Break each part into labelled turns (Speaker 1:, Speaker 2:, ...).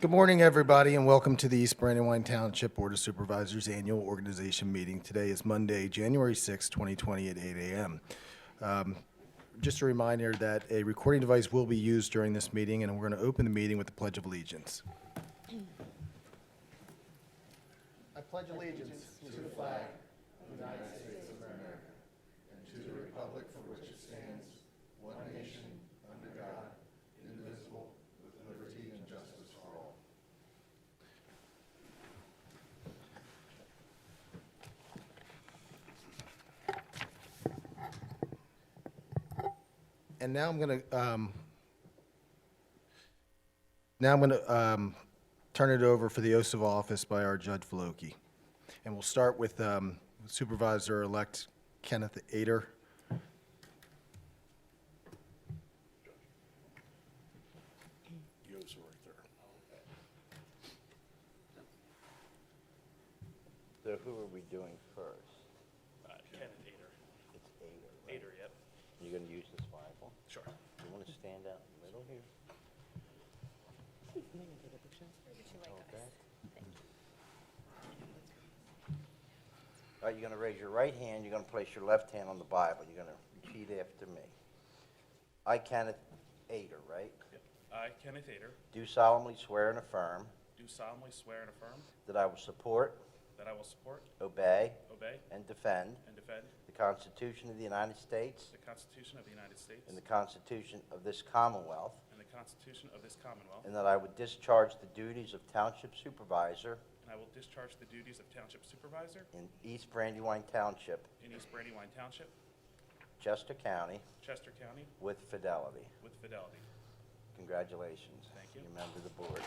Speaker 1: Good morning, everybody, and welcome to the East Brandywine Township Board of Supervisors Annual Organization Meeting. Today is Monday, January 6, 2020 at 8 a.m. Just a reminder that a recording device will be used during this meeting, and we're going to open the meeting with the Pledge of Allegiance. I pledge allegiance to the flag of the United States of America and to the republic for which it stands, one nation, under God, indivisible, with liberty and justice for all. And now I'm going to turn it over for the oath of office by our Judge Voloki. And we'll start with Supervisor-elect Kenneth Ader.
Speaker 2: The oaths are right there.
Speaker 3: So who are we doing first?
Speaker 2: Kenneth Ader.
Speaker 3: It's Ader, right?
Speaker 2: Ader, yep.
Speaker 3: You're going to use this Bible?
Speaker 2: Sure.
Speaker 3: You want to stand out in the middle here? Okay. All right, you're going to raise your right hand. You're going to place your left hand on the Bible. You're going to repeat after me. I, Kenneth Ader, right?
Speaker 2: Yep. I, Kenneth Ader,
Speaker 3: Do solemnly swear and affirm
Speaker 2: do solemnly swear and affirm
Speaker 3: that I will support,
Speaker 2: that I will support,
Speaker 3: obey,
Speaker 2: obey,
Speaker 3: and defend
Speaker 2: and defend
Speaker 3: the Constitution of the United States
Speaker 2: the Constitution of the United States
Speaker 3: and the Constitution of this Commonwealth,
Speaker 2: and the Constitution of this Commonwealth,
Speaker 3: and that I would discharge the duties of Township Supervisor
Speaker 2: and I will discharge the duties of Township Supervisor
Speaker 3: in East Brandywine Township,
Speaker 2: in East Brandywine Township,
Speaker 3: Chester County,
Speaker 2: Chester County,
Speaker 3: with fidelity.
Speaker 2: with fidelity.
Speaker 3: Congratulations.
Speaker 2: Thank you.
Speaker 3: You're a member of the board.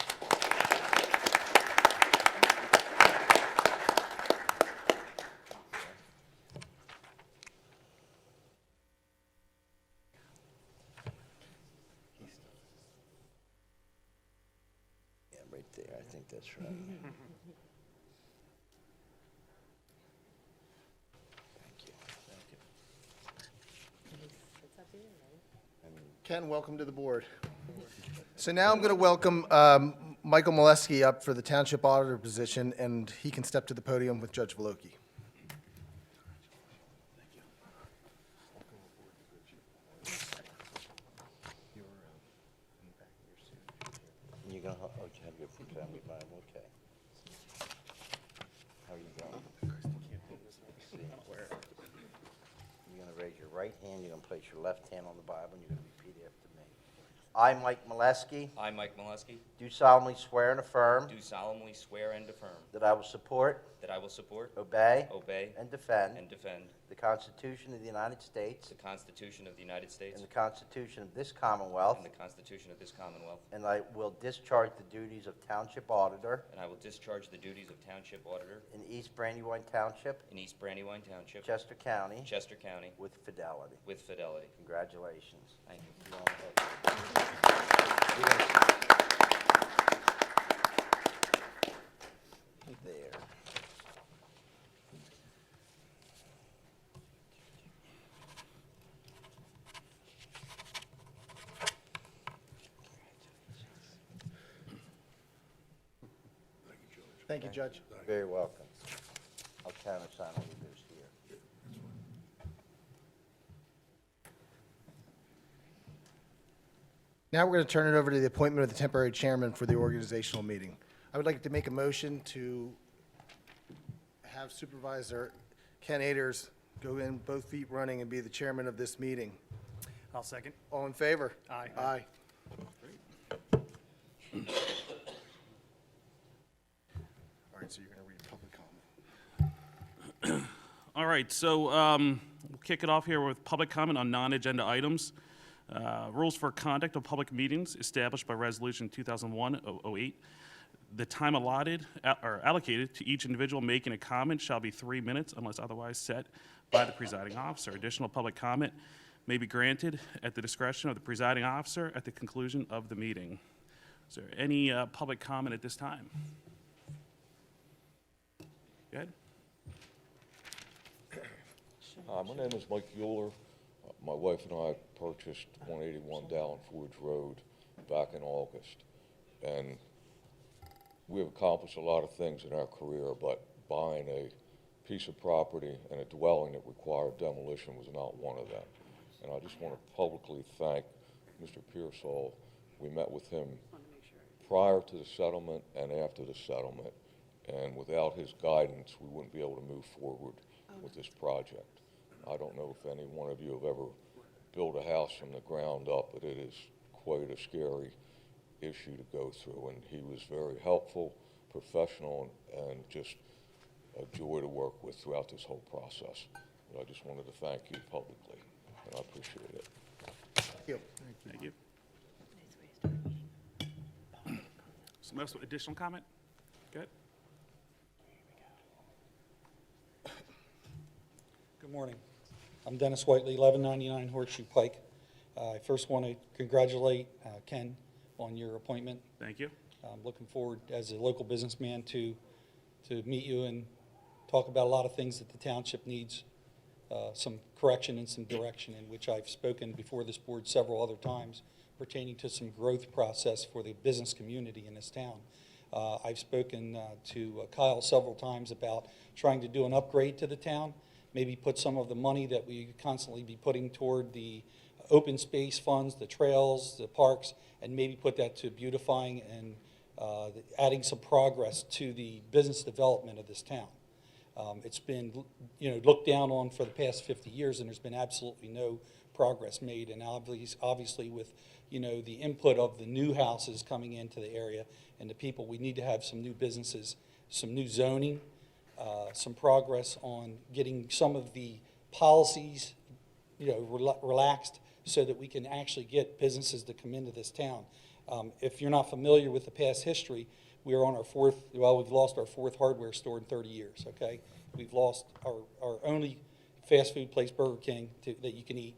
Speaker 3: Yeah, right there. I think that's right. Thank you.
Speaker 1: Ken, welcome to the board. So now I'm going to welcome Michael Molesky up for the Township Auditor position, and he can step to the podium with Judge Voloki.
Speaker 3: You're gonna, oh, you have your family Bible, okay. How are you going? See. You're gonna raise your right hand, you're gonna place your left hand on the Bible, and you're gonna repeat after me. I, Mike Molesky,
Speaker 4: I, Mike Molesky,
Speaker 3: do solemnly swear and affirm
Speaker 4: do solemnly swear and affirm
Speaker 3: that I will support,
Speaker 4: that I will support,
Speaker 3: obey,
Speaker 4: obey,
Speaker 3: and defend
Speaker 4: and defend
Speaker 3: the Constitution of the United States
Speaker 4: the Constitution of the United States
Speaker 3: and the Constitution of this Commonwealth,
Speaker 4: and the Constitution of this Commonwealth,
Speaker 3: and I will discharge the duties of Township Auditor
Speaker 4: and I will discharge the duties of Township Auditor
Speaker 3: in East Brandywine Township,
Speaker 4: in East Brandywine Township,
Speaker 3: Chester County,
Speaker 4: Chester County,
Speaker 3: with fidelity.
Speaker 4: with fidelity.
Speaker 3: Congratulations.
Speaker 4: Thank you.
Speaker 3: Go on ahead. There.
Speaker 1: Thank you, Judge.
Speaker 3: Very welcome. I'll countersign all of this here.
Speaker 1: Now we're going to turn it over to the appointment of the temporary chairman for the organizational meeting. I would like to make a motion to have Supervisor Ken Aders go in both feet running and be the chairman of this meeting.
Speaker 2: I'll second.
Speaker 1: All in favor?
Speaker 2: Aye.
Speaker 1: Aye. All right, so you're going to read public comment.
Speaker 2: All right, so we'll kick it off here with public comment on non-agenda items. Rules for conduct of public meetings established by Resolution 2001-08. The time allotted or allocated to each individual making a comment shall be 3 minutes unless otherwise set by the presiding officer. Additional public comment may be granted at the discretion of the presiding officer at the conclusion of the meeting. Is there any public comment at this time? Go ahead.
Speaker 5: My name is Mike Euler. My wife and I purchased 181 Dallin Forge Road back in August. And we have accomplished a lot of things in our career, but buying a piece of property and a dwelling that required demolition was not one of them. And I just want to publicly thank Mr. Pearsall. We met with him prior to the settlement and after the settlement, and without his guidance, we wouldn't be able to move forward with this project. I don't know if any one of you have ever built a house from the ground up, but it is quite a scary issue to go through, and he was very helpful, professional, and just a joy to work with throughout this whole process. And I just wanted to thank you publicly, and I appreciate it.
Speaker 1: Thank you.
Speaker 2: Thank you. Some else with additional comment? Good.
Speaker 6: Good morning. I'm Dennis Whiteley, 1199 Horseshoe Pike. I first want to congratulate Ken on your appointment.
Speaker 2: Thank you.
Speaker 6: I'm looking forward, as a local businessman, to meet you and talk about a lot of things that the township needs, some correction and some direction, in which I've spoken before this board several other times pertaining to some growth process for the business community in this town. I've spoken to Kyle several times about trying to do an upgrade to the town, maybe put some of the money that we constantly be putting toward the open space funds, the trails, the parks, and maybe put that to beautifying and adding some progress to the business development of this town. It's been, looked down on for the past 50 years, and there's been absolutely no progress made. And obviously with, the input of the new houses coming into the area and the people, we need to have some new businesses, some new zoning, some progress on getting some of the policies, relaxed so that we can actually get businesses to come into this town. If you're not familiar with the past history, we are on we've lost our fourth hardware store in 30 years, okay? We've lost our only fast food place, Burger King, that you can eat.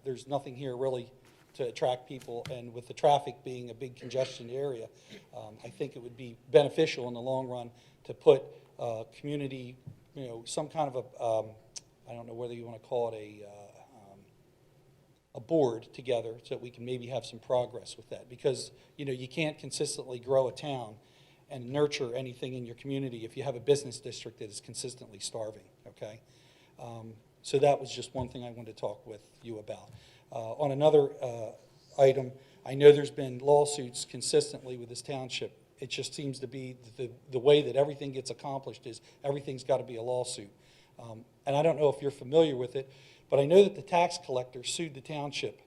Speaker 6: There's nothing here really to attract people, and with the traffic being a big congestion area, I think it would be beneficial in the long run to put community, some kind of I don't know whether you want to call it a board together so that we can maybe have some progress with that. Because, you can't consistently grow a town and nurture anything in your community if you have a business district that is consistently starving, okay? So that was just one thing I wanted to talk with you about. On another item, I know there's been lawsuits consistently with this township. It just seems to be the way that everything gets accomplished is everything's got to be a lawsuit. And I don't know if you're familiar with it, but I know that the tax collector sued the township,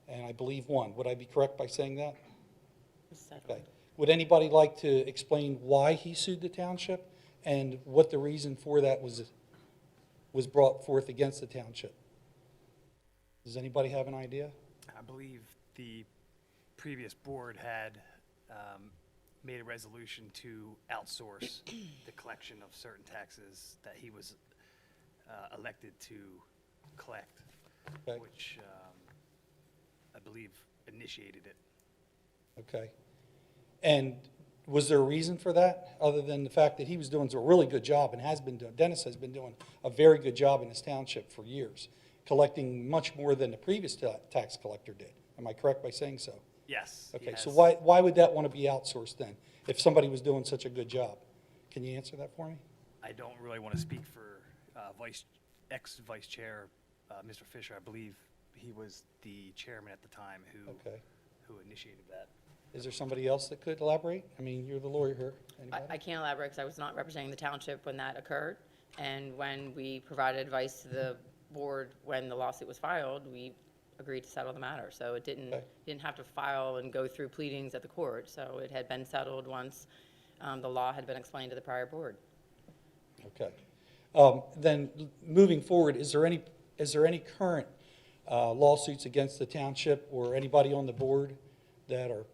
Speaker 6: and I believe won. Would I be correct by saying that? Okay. Would anybody like to explain why he sued the township and what the reason for that was brought forth against the township? Does anybody have an idea?
Speaker 7: I believe the previous board had made a resolution to outsource the collection of certain taxes that he was elected to collect,
Speaker 6: Okay.
Speaker 7: which I believe initiated it.
Speaker 6: Okay. And was there a reason for that, other than the fact that he was doing a really good job and has been doing, Dennis has been doing a very good job in this township for years, collecting much more than the previous tax collector did. Am I correct by saying so?
Speaker 7: Yes. he
Speaker 6: Okay, so
Speaker 7: has-
Speaker 6: why would that want to be outsourced then, if somebody was doing such a good job? Can you answer that for me?
Speaker 7: I don't really want to speak for ex-vice chair, Mr. Fisher. I believe he was the chairman at the time
Speaker 6: Okay.
Speaker 7: who initiated that.
Speaker 6: Is there somebody else that could elaborate? I mean, you're the lawyer here. Anybody?
Speaker 8: I can't elaborate because I was not representing the township when that occurred. And when we provided advice to the board when the lawsuit was filed, we agreed to settle the matter. So it
Speaker 6: Okay.
Speaker 8: didn't have to file and go through pleadings at the court. So it had been settled once the law had been explained to the prior board.
Speaker 6: Okay. Then, moving forward, is there any current lawsuits against the township or anybody on the board that are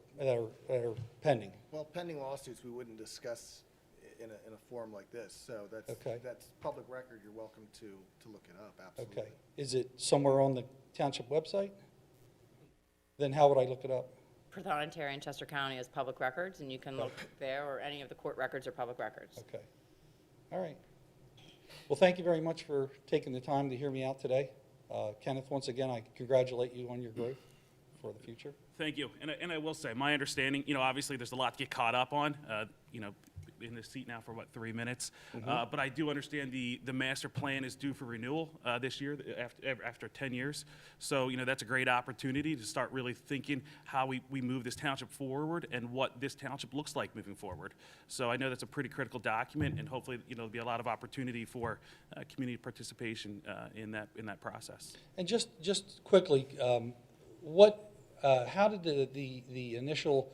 Speaker 6: pending?
Speaker 1: Well, pending lawsuits, we wouldn't discuss in a forum like this, so
Speaker 6: Okay.
Speaker 1: that's public record. You're welcome to look it up, absolutely.
Speaker 6: Okay. Is it somewhere on the township website? Then how would I look it up?
Speaker 8: Prothon, Terry, and Chester County is public records, and you can look there, or any of the court records are public records.
Speaker 6: Okay. All right. Well, thank you very much for taking the time to hear me out today. Kenneth, once again, I congratulate you on your growth for the future.
Speaker 2: Thank you. And I will say, my understanding, obviously there's a lot to get caught up on, in this seat now for, 3 minutes? But I do understand the master plan is due for renewal this year after 10 years. So, that's a great opportunity to start really thinking how we move this township forward and what this township looks like moving forward. So I know that's a pretty critical document, and hopefully, there'll be a lot of opportunity for community participation in that process.
Speaker 6: And just quickly, how did the initial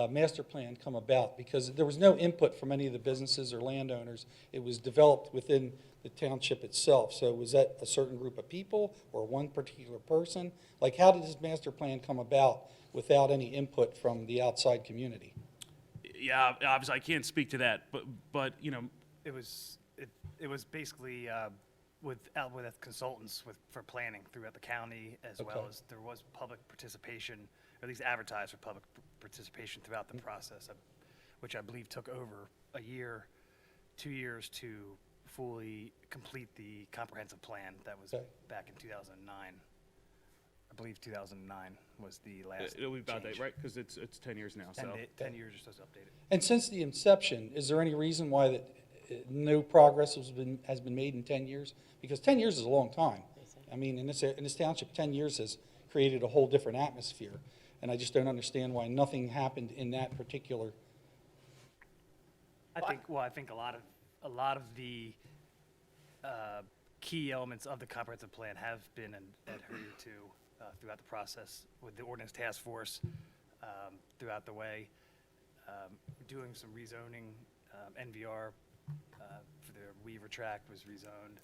Speaker 6: master plan come about? Because there was no input from any of the businesses or landowners. It was developed within the township itself. So was that a certain group of people or one particular person? Like, how did this master plan come about without any input from the outside community?
Speaker 2: Yeah, obviously I can't speak to that, but
Speaker 7: It was basically with consultants for planning throughout the county, as well
Speaker 6: Okay.
Speaker 7: as there was public participation, or at least advertised for public participation throughout the process, which I believe took over a year, 2 years to fully complete the comprehensive plan that was
Speaker 6: Okay.
Speaker 7: back in 2009. I believe 2009 was the last
Speaker 2: it'll be about that,
Speaker 7: change.
Speaker 2: right? Because it's 10 years now, so.
Speaker 7: 10 years you're supposed to update it.
Speaker 6: And since the inception, is there any reason why that no progress has been made in 10 years? Because 10 years is a long time. I mean, in this township, 10 years has created a whole different atmosphere, and I just don't understand why nothing happened in that particular.
Speaker 7: I think a lot of the key elements of the comprehensive plan have been adhered to throughout the process with the ordinance task force throughout the way, doing some rezoning, NVR for the Weaver tract was rezoned.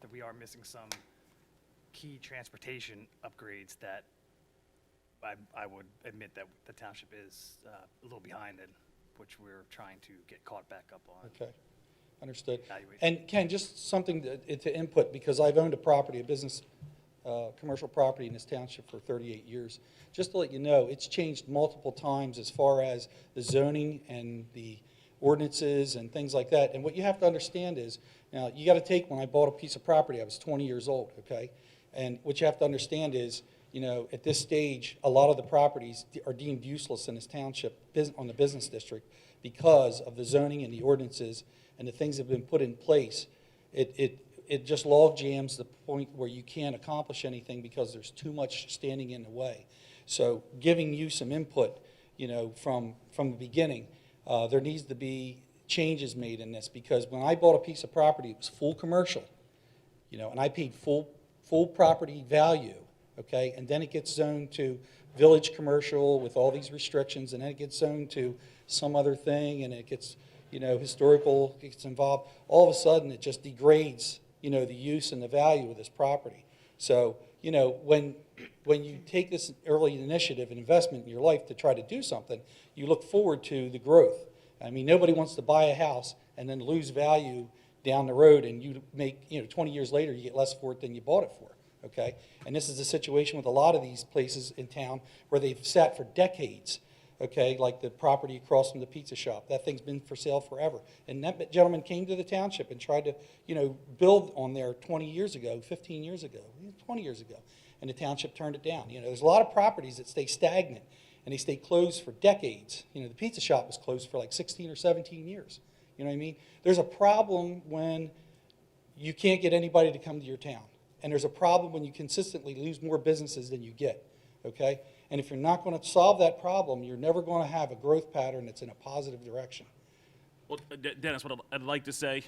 Speaker 7: That we are missing some key transportation upgrades that I would admit that the township is a little behind in, which we're trying to get caught back up on.
Speaker 6: Okay, understood.
Speaker 7: Evaluation.
Speaker 6: And Ken, just something to input, because I've owned a business, commercial property in this township for 38 years. Just to let you know, it's changed multiple times as far as the zoning and the ordinances and things like that. And what you have to understand is, now, you got to take, when I bought a piece of property, I was 20 years old, okay? And what you have to understand is, at this stage, a lot of the properties are deemed useless in this township, on the business district, because of the zoning and the ordinances and the things that have been put in place. It just log jams the point where you can't accomplish anything because there's too much standing in the way. So giving you some input, from the beginning, there needs to be changes made in this, because when I bought a piece of property, it was full commercial, and I paid full property value, okay? And then it gets zoned to village commercial with all these restrictions, and then it gets zoned to some other thing, and it gets, historical gets involved. All of a sudden, it just degrades, the use and the value of this property. So, when you take this early initiative and investment in your life to try to do something, you look forward to the growth. I mean, nobody wants to buy a house and then lose value down the road, and you make, 20 years later, you get less for it than you bought it for, okay? And this is the situation with a lot of these places in town where they've sat for decades, okay? Like the property across from the pizza shop. That thing's been for sale forever. And that gentleman came to the township and tried to, build on there 20 years ago, 15 years ago, 20 years ago, and the township turned it down. There's a lot of properties that stay stagnant, and they stay closed for decades. The pizza shop was closed for like 16 or 17 years. You know what I mean? There's a problem when you can't get anybody to come to your town. And there's a problem when you consistently lose more businesses than you get, okay? And if you're not going to solve that problem, you're never going to have a growth pattern that's in a positive direction.
Speaker 2: Well, Dennis, what I'd like to say,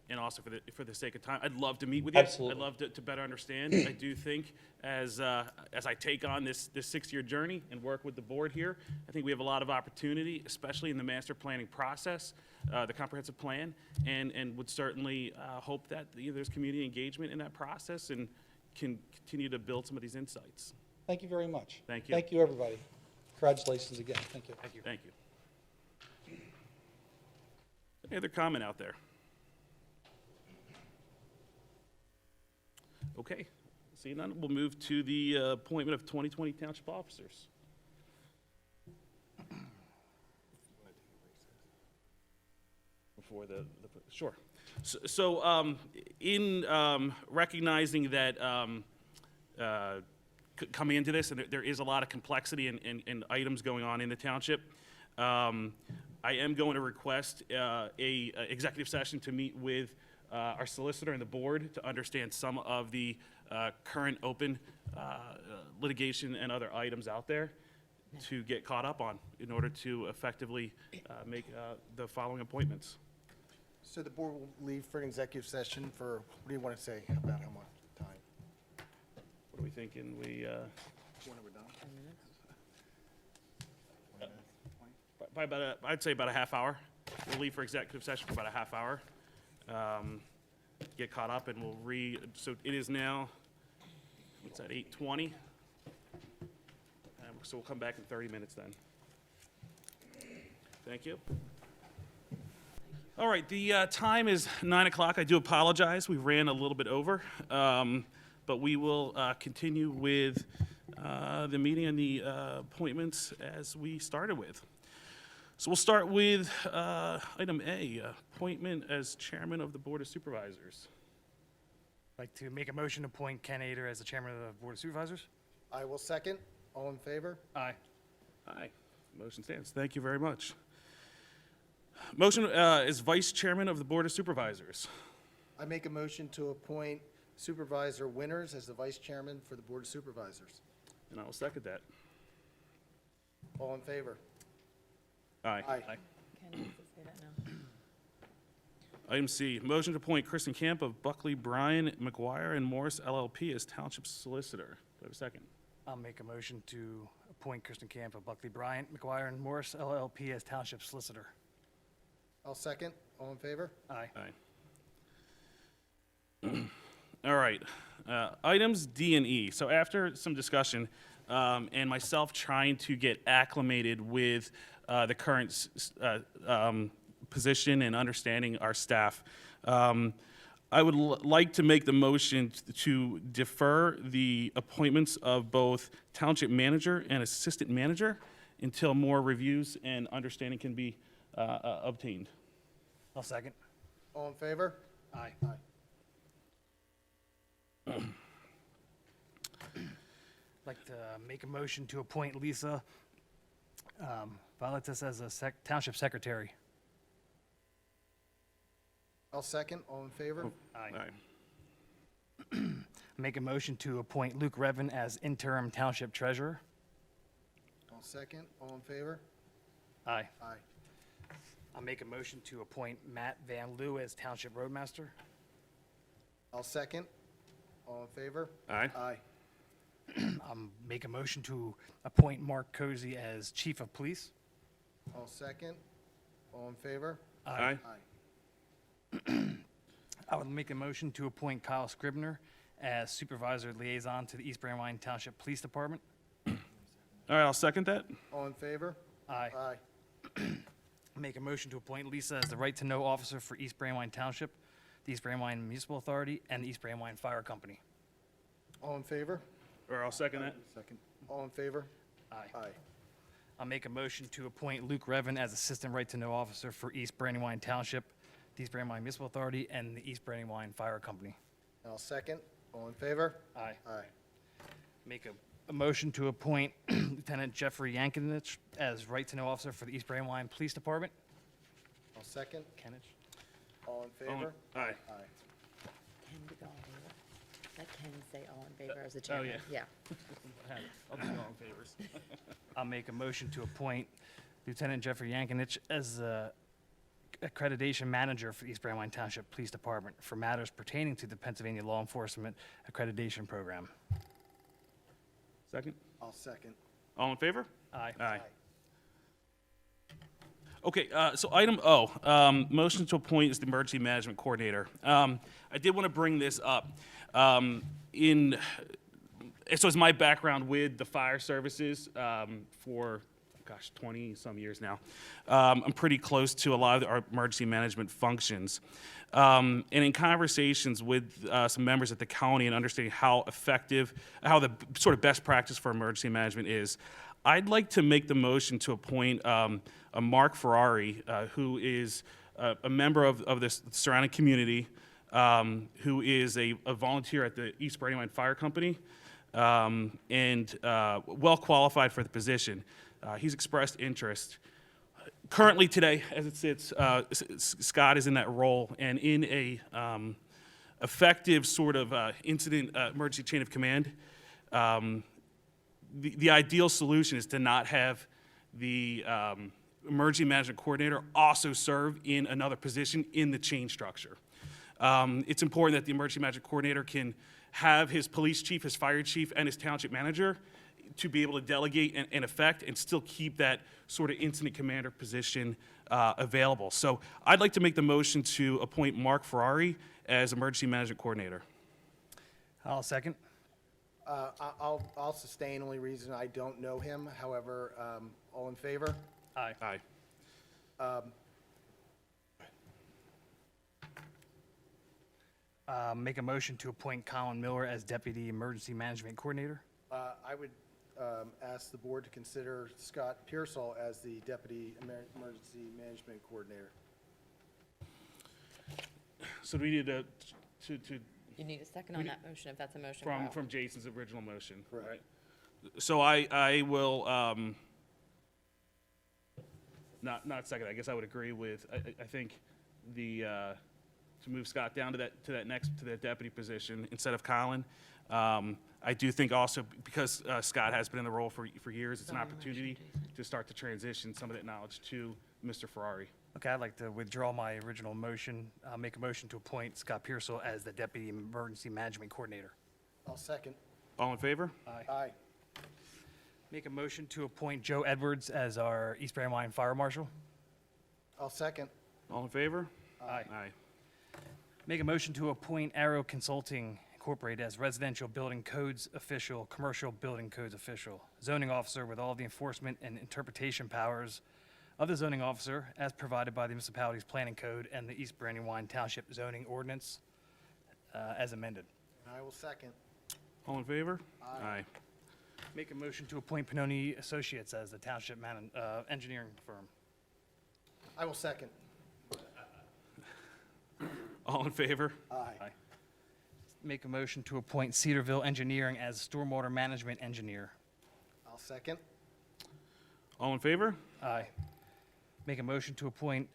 Speaker 2: and also for the sake of time, I'd love to meet with you.
Speaker 6: Absolutely.
Speaker 2: I'd love to better understand. I do think as I take on this 6-year journey and work with the board here, I think we have a lot of opportunity, especially in the master planning process, the comprehensive plan, and would certainly hope that there's community engagement in that process and can continue to build some of these insights.
Speaker 6: Thank you very much.
Speaker 2: Thank you.
Speaker 6: Thank you, everybody. Congratulations again. Thank you.
Speaker 2: Thank you. Thank you. Any other comment out there? Okay, seeing none, we'll move to the appointment of 2020 township officers. Before sure. So in recognizing that coming into this, and there is a lot of complexity and items going on in the township. I am going to request a executive session to meet with our solicitor and the board to understand some of the current open litigation and other items out there to get caught up on in order to effectively make the following appointments.
Speaker 1: So the board will leave for an executive session for, what do you want to say about how much time?
Speaker 2: What are we thinking?
Speaker 1: When are we done?
Speaker 2: By about I'd say about a half hour. We'll leave for executive session for about a half hour. Get caught up and so it is now, what's that, 8:20? So we'll come back in 30 minutes then. Thank you. All right, the time is 9 o'clock. I do apologize. We ran a little bit over. But we will continue with the meeting and the appointments as we started with. So we'll start with item A, appointment as chairman of the Board of Supervisors.
Speaker 7: I'd like to make a motion to appoint Ken Ader as the chairman of the Board of Supervisors.
Speaker 1: I will second. All in favor?
Speaker 7: Aye.
Speaker 2: Aye. Motion stands. Thank you very much. Motion is vice chairman of the Board of Supervisors.
Speaker 1: I make a motion to appoint Supervisor Winters as the vice chairman for the Board of Supervisors.
Speaker 2: And I will second that.
Speaker 1: All in favor?
Speaker 2: Aye.
Speaker 1: Aye.
Speaker 8: Ken needs to say that now.
Speaker 2: Item C, motion to appoint Kristen Camp of Buckley, Bryan, McGuire, and Morris LLP as township solicitor. Do I have a second?
Speaker 7: I'll make a motion to appoint Kristen Camp of Buckley, Bryant, McGuire, and Morris LLP as township solicitor.
Speaker 1: I'll second. All in favor?
Speaker 7: Aye.
Speaker 2: Aye. All right. Items D and E. So after some discussion and myself trying to get acclimated with the current position and understanding our staff, I would like to make the motion to defer the appointments of both township manager and assistant manager until more reviews and understanding can be obtained.
Speaker 7: I'll second.
Speaker 1: All in favor?
Speaker 7: Aye.
Speaker 1: Aye.
Speaker 7: I'd like to make a motion to appoint Lisa Violetas as a township secretary.
Speaker 1: I'll second. All in favor?
Speaker 2: Aye.
Speaker 7: Make a motion to appoint Luke Revan as interim township treasurer.
Speaker 1: I'll second. All in favor?
Speaker 7: Aye.
Speaker 1: Aye.
Speaker 7: I'll make a motion to appoint Matt Van Loo as township roadmaster.
Speaker 1: I'll second. All in favor?
Speaker 2: Aye.
Speaker 1: Aye.
Speaker 7: Make a motion to appoint Mark Cozy as chief of police.
Speaker 1: I'll second. All in favor?
Speaker 2: Aye.
Speaker 1: Aye.
Speaker 7: I would make a motion to appoint Kyle Scribner as supervisor liaison to the East Brandywine Township Police Department.
Speaker 2: All right, I'll second that.
Speaker 1: All in favor?
Speaker 7: Aye.
Speaker 1: Aye.
Speaker 7: Make a motion to appoint Lisa as the right-to-know officer for East Brandywine Township, the East Brandywine Municipal Authority, and the East Brandywine Fire Company.
Speaker 1: All in favor?
Speaker 2: Or I'll second that.
Speaker 1: Second. All in favor?
Speaker 7: Aye.
Speaker 1: Aye.
Speaker 7: I'll make a motion to appoint Luke Revan as assistant right-to-know officer for East Brandywine Township, the East Brandywine Municipal Authority, and the East Brandywine Fire Company.
Speaker 1: I'll second. All in favor?
Speaker 7: Aye.
Speaker 1: Aye.
Speaker 7: Make a motion to appoint Lieutenant Jeffrey Yankinich as right-to-know officer for the East Brandywine Police Department.
Speaker 1: I'll second.
Speaker 7: Kenich.
Speaker 1: All in
Speaker 2: All in-
Speaker 1: favor?
Speaker 2: Aye.
Speaker 1: Aye.
Speaker 8: Ken, we go in favor. Let Ken say all in favor as the chairman.
Speaker 2: yeah.
Speaker 8: Yeah.
Speaker 2: I'll do all in favors.
Speaker 7: I'll make a motion to appoint Lieutenant Jeffrey Yankinich as the accreditation manager for the East Brandywine Township Police Department for matters pertaining to the Pennsylvania Law Enforcement Accreditation Program.
Speaker 2: Second.
Speaker 1: I'll second.
Speaker 2: All in favor?
Speaker 7: Aye.
Speaker 2: Aye. Okay, so item O, motion to appoint as the emergency management coordinator. I did want to bring this up. So it's my background with the fire services for, 20-some years now. I'm pretty close to a lot of our emergency management functions. And in conversations with some members at the county and understanding how effective, how the sort of best practice for emergency management is, I'd like to make the motion to appoint a Mark Ferrari, who is a member of the surrounding community, who is a volunteer at the East Brandywine Fire Company. and well qualified for the position. He's expressed interest. Currently today, as it sits, Scott is in that role, and in a effective sort of incident emergency chain of command. The ideal solution is to not have the emergency management coordinator also serve in another position in the chain structure. It's important that the emergency management coordinator can have his police chief, his fire chief, and his township manager to be able to delegate and effect and still keep that sort of incident commander position available. So I'd like to make the motion to appoint Mark Ferrari as emergency management coordinator.
Speaker 7: I'll second.
Speaker 1: I'll sustain, only reason I don't know him. However, all in favor?
Speaker 7: Aye.
Speaker 2: Aye.
Speaker 7: Make a motion to appoint Colin Miller as Deputy Emergency Management Coordinator.
Speaker 1: I would ask the board to consider Scott Pearsall as the Deputy Emergency Management Coordinator.
Speaker 2: So do we need to
Speaker 8: You need a second on that motion, if that's a motion.
Speaker 2: from
Speaker 8: Kyle.
Speaker 2: Jason's original motion,
Speaker 1: Correct.
Speaker 2: right? So I will not second. I guess I would agree with. I think the to move Scott down to that deputy position instead of Colin. I do think also because Scott has been in the role for years, it's an opportunity to start to transition some of that knowledge to Mr. Ferrari.
Speaker 7: Okay, I'd like to withdraw my original motion. I'll make a motion to appoint Scott Pearsall as the Deputy Emergency Management Coordinator.
Speaker 1: I'll second.
Speaker 2: All in favor?
Speaker 1: Aye.
Speaker 7: Make a motion to appoint Joe Edwards as our East Brandywine Fire Marshal.
Speaker 1: I'll second.
Speaker 2: All in favor?
Speaker 7: Aye.
Speaker 2: Aye.
Speaker 7: Make a motion to appoint Arrow Consulting Incorporated as Residential Building Codes Official, Commercial Building Codes Official, Zoning Officer with all the enforcement and interpretation powers of the zoning officer as provided by the municipality's planning code and the East Brandywine Township zoning ordinance as amended.
Speaker 1: I will second.
Speaker 2: All in favor? Aye.
Speaker 7: Make a motion to appoint Pannoni Associates as the township engineering firm.
Speaker 1: I will second.
Speaker 2: All in favor?
Speaker 1: Aye.
Speaker 7: Make a motion to appoint Cedarville Engineering as stormwater management engineer.
Speaker 1: I'll second.
Speaker 2: All in favor?
Speaker 7: Aye. Make a motion to appoint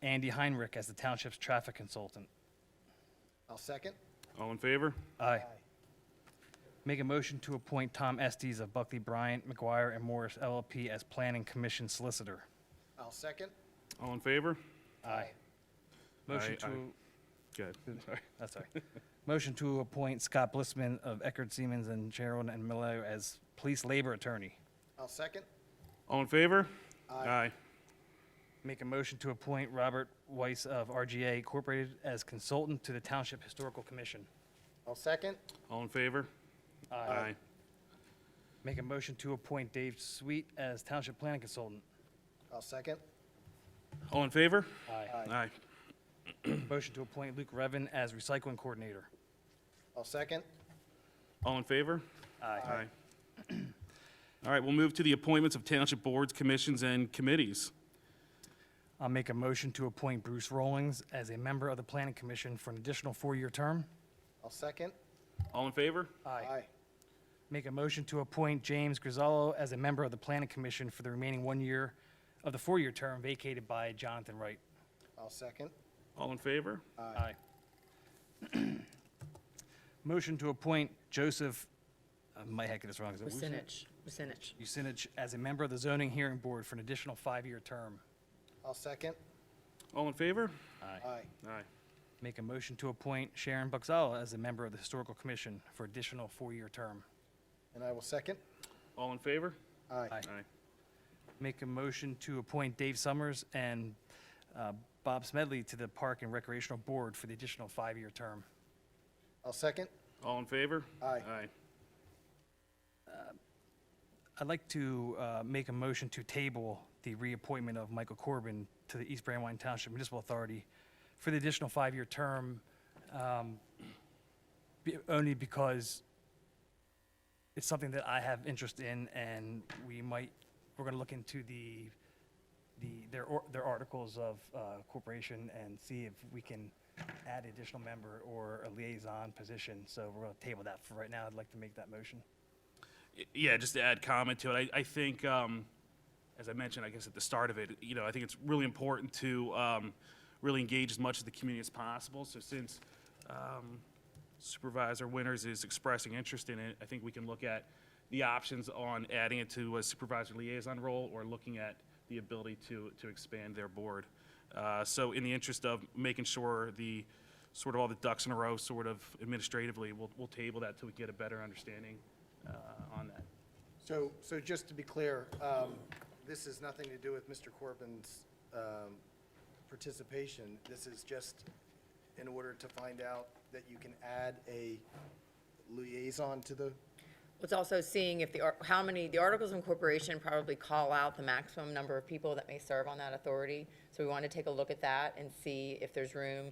Speaker 7: Andy Heinrich as the township's traffic consultant.
Speaker 1: I'll second.
Speaker 2: All in favor?
Speaker 7: Aye. Make a motion to appoint Tom Estes of Buckley Bryant, McGuire, and Morris LLP as planning commission solicitor.
Speaker 1: I'll second.
Speaker 2: All in favor?
Speaker 7: Aye. Motion
Speaker 2: Aye,
Speaker 7: to,
Speaker 2: aye. Good. Sorry.
Speaker 7: that's all right. Motion to appoint Scott Blissman of Eckerd Siemens and Gerald and Miller as police labor attorney.
Speaker 1: I'll second.
Speaker 2: All in favor?
Speaker 1: Aye.
Speaker 7: Make a motion to appoint Robert Weiss of RGA Incorporated as consultant to the Township Historical Commission.
Speaker 1: I'll second.
Speaker 2: All in favor? Aye.
Speaker 7: Make a motion to appoint Dave Sweet as Township Planning Consultant.
Speaker 1: I'll second.
Speaker 2: All in favor?
Speaker 7: Aye.
Speaker 2: Aye.
Speaker 7: Motion to appoint Luke Revan as Recycling Coordinator.
Speaker 1: I'll second.
Speaker 2: All in favor?
Speaker 7: Aye.
Speaker 2: Aye. All right, we'll move to the appointments of township boards, commissions, and committees.
Speaker 7: I'll make a motion to appoint Bruce Rawlings as a member of the Planning Commission for an additional 4-year term.
Speaker 1: I'll second.
Speaker 2: All in favor?
Speaker 1: Aye.
Speaker 7: Make a motion to appoint James Grizzolo as a member of the Planning Commission for the remaining 1 year of the 4-year term vacated by Jonathan Wright.
Speaker 1: I'll second.
Speaker 2: All in favor?
Speaker 7: Aye. Motion to appoint Joseph, I might heck get this wrong. Is it
Speaker 8: Vucinich.
Speaker 7: Vucinich as a member of the Zoning Hearing Board for an additional 5-year term.
Speaker 1: I'll second.
Speaker 2: All in favor?
Speaker 1: Aye.
Speaker 2: Aye.
Speaker 7: Make a motion to appoint Sharon Buxala as a member of the Historical Commission for additional 4-year term.
Speaker 1: And I will second.
Speaker 2: All in favor?
Speaker 1: Aye.
Speaker 7: Aye. Make a motion to appoint Dave Summers and Bob Smedley to the Park and Recreational Board for the additional 5-year term.
Speaker 1: I'll second.
Speaker 2: All in favor?
Speaker 1: Aye.
Speaker 2: Aye.
Speaker 7: I'd like to make a motion to table the reappointment of Michael Corbin to the East Brandywine Township Municipal Authority for the additional 5-year term, only because it's something that I have interest in, and we're going to look into their articles of corporation and see if we can add an additional member or a liaison position. So we're going to table that for right now. I'd like to make that motion.
Speaker 2: Yeah, just to add comment to it, I think, as I mentioned, I guess at the start of it, I think it's really important to really engage as much of the community as possible. So since Supervisor Winters is expressing interest in it, I think we can look at the options on adding it to a supervisor liaison role or looking at the ability to expand their board. So in the interest of making sure the sort of all the ducks in a row, sort of administratively, we'll table that till we get a better understanding on that.
Speaker 1: So just to be clear, this has nothing to do with Mr. Corbin's participation. This is just in order to find out that you can add a liaison to the,
Speaker 8: It's also seeing if the articles of incorporation probably call out the maximum number of people that may serve on that authority. So we want to take a look at that and see if there's room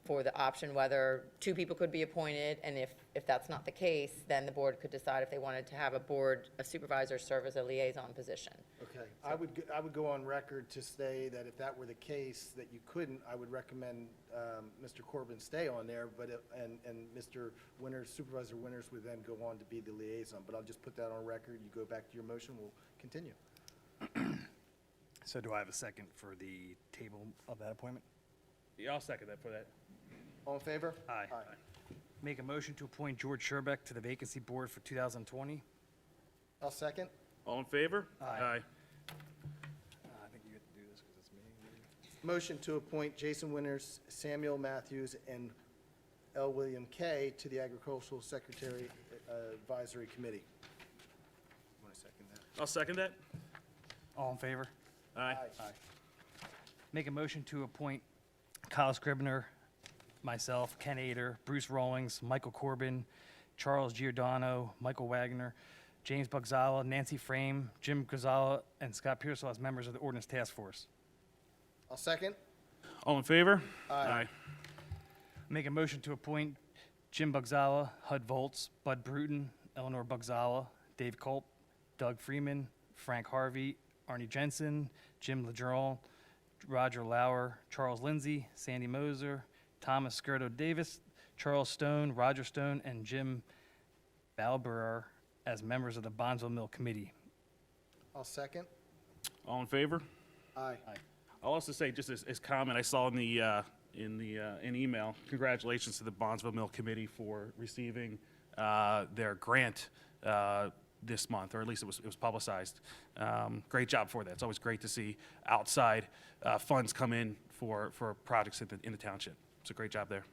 Speaker 8: for the option whether 2 people could be appointed, and if that's not the case, then the board could decide if they wanted to have a supervisor serve as a liaison position.
Speaker 1: okay. I would go on record to say that if that were the case, that you couldn't, I would recommend Mr. Corbin stay on there, but, and Mr. Winters, Supervisor Winters would then go on to be the liaison. But I'll just put that on record. You go back to your motion, we'll continue.
Speaker 7: So do I have a second for the table of that appointment?
Speaker 2: Yeah, I'll second that for that.
Speaker 1: All in favor?
Speaker 7: Aye. Make a motion to appoint George Sherbeck to the vacancy board for 2020.
Speaker 1: I'll second.
Speaker 2: All in favor?
Speaker 7: Aye. I think you get to do this because it's me.
Speaker 1: Motion to appoint Jason Winters, Samuel Matthews, and L. William Kay to the Agricultural Secretary Advisory Committee. Want to second that?
Speaker 2: I'll second that.
Speaker 7: All in favor?
Speaker 2: Aye.
Speaker 7: Make a motion to appoint Kyle Scribner, myself, Ken Ader, Bruce Rawlings, Michael Corbin, Charles Giordano, Michael Wagner, James Bugzala, Nancy Frame, Jim Gazala, and Scott Pearsall as members of the Ordinance Task Force.
Speaker 1: I'll second.
Speaker 2: All in favor?
Speaker 1: Aye.
Speaker 7: Make a motion to appoint Jim Bugzala, Hud Volts, Bud Bruton, Eleanor Bugzala, Dave Culp, Doug Freeman, Frank Harvey, Arnie Jensen, Jim LeDron, Roger Lauer, Charles Lindsay, Sandy Moser, Thomas Skirto Davis, Charles Stone, Roger Stone, and Jim Balberer as members of the Bondsville Mill Committee.
Speaker 1: I'll second.
Speaker 2: All in favor?
Speaker 1: Aye.
Speaker 2: I'll also say, just as comment, I saw in the in email, congratulations to the Bondsville Mill Committee for receiving their grant this month, or at least it was publicized. Great job for that. It's always great to see outside funds come in for projects in the township. It's a great job there.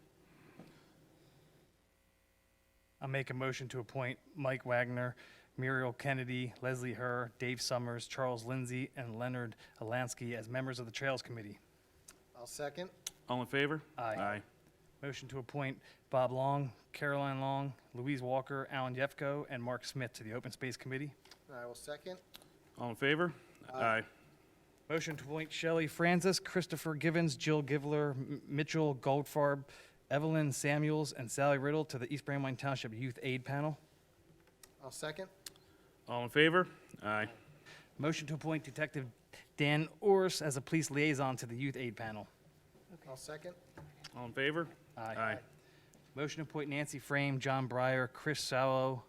Speaker 7: I'll make a motion to appoint Mike Wagner, Muriel Kennedy, Leslie Herr, Dave Summers, Charles Lindsay, and Leonard Alansky as members of the Trails Committee.
Speaker 1: I'll second.
Speaker 2: All in favor?
Speaker 7: Aye. Motion to appoint Bob Long, Caroline Long, Louise Walker, Alan Yefko, and Mark Smith to the Open Space Committee.
Speaker 1: I will second.
Speaker 2: All in favor? Aye.
Speaker 7: Motion to appoint Shelley Francis, Christopher Givens, Jill Givler, Mitchell Goldfarb, Evelyn Samuels, and Sally Riddle to the East Brandywine Township Youth Aid Panel.
Speaker 1: I'll second.
Speaker 2: All in favor? Aye.
Speaker 7: Motion to appoint Detective Dan Orris as a police liaison to the Youth Aid Panel.
Speaker 1: I'll second.
Speaker 2: All in favor?
Speaker 7: Aye. Motion to appoint Nancy Frame, John Breyer, Chris Sallow,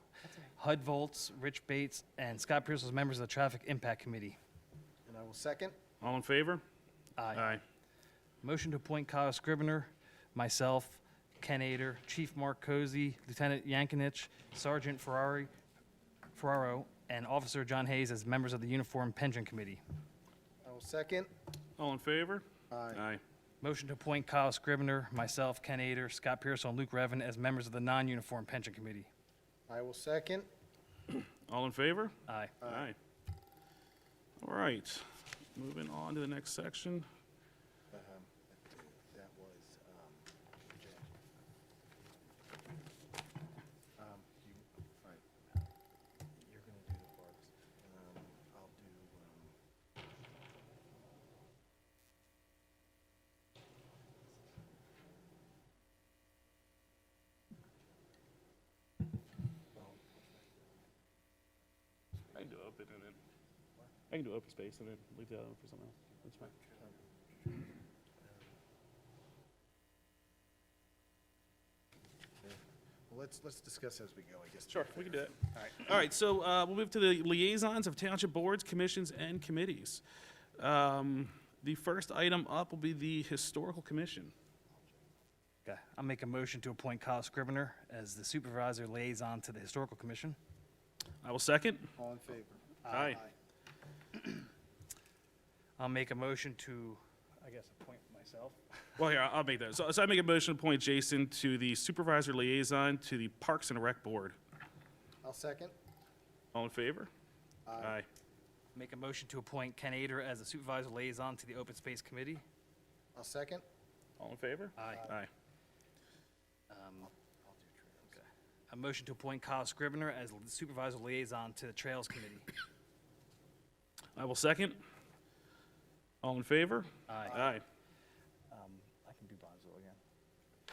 Speaker 7: Hud Volts, Rich Bates, and Scott Pierce as members of the Traffic Impact Committee.
Speaker 1: And I will second.
Speaker 2: All in favor?
Speaker 7: Aye. Motion to appoint Kyle Scribner, myself, Ken Ader, Chief Mark Cozy, Lieutenant Yankinich, Sergeant Ferraro, and Officer John Hayes as members of the Uniform Pension Committee.
Speaker 1: I will second.
Speaker 2: All in favor?
Speaker 1: Aye.
Speaker 2: Aye.
Speaker 7: Motion to appoint Kyle Scribner, myself, Ken Ader, Scott Pearsall, and Luke Revan as members of the Non-Uniform Pension Committee.
Speaker 1: I will second.
Speaker 2: All in favor?
Speaker 7: Aye.
Speaker 2: Aye. All right, moving on to the next section.
Speaker 1: That was, Jay. All right. You're gonna do the parks. I'll do,
Speaker 2: I can do open and then, I can do open space and then leave the other one for someone else. That's fine.
Speaker 1: let's discuss as we go, I guess.
Speaker 2: Sure, we can do that. All right, so we'll move to the liaisons of township boards, commissions, and committees. The first item up will be the Historical Commission.
Speaker 7: Okay, I'll make a motion to appoint Kyle Scrivener as the supervisor liaison to the Historical Commission.
Speaker 2: I will second.
Speaker 1: All in favor?
Speaker 2: Aye.
Speaker 7: I'll make a motion to, I guess, appoint myself.
Speaker 2: Well, here, I'll make that. So I make a motion to appoint Jason to the supervisor liaison to the Parks and Rec Board.
Speaker 1: I'll second.
Speaker 2: All in favor? Aye.
Speaker 7: Make a motion to appoint Ken Ader as the supervisor liaison to the Open Space Committee.
Speaker 1: I'll second.
Speaker 2: All in favor?
Speaker 7: Aye.
Speaker 2: Aye.
Speaker 7: Okay. A motion to appoint Kyle Scrivener as the supervisor liaison to the Trails Committee.
Speaker 2: I will second. All in favor?
Speaker 7: Aye.
Speaker 2: Aye.
Speaker 7: I can do Bonzo again.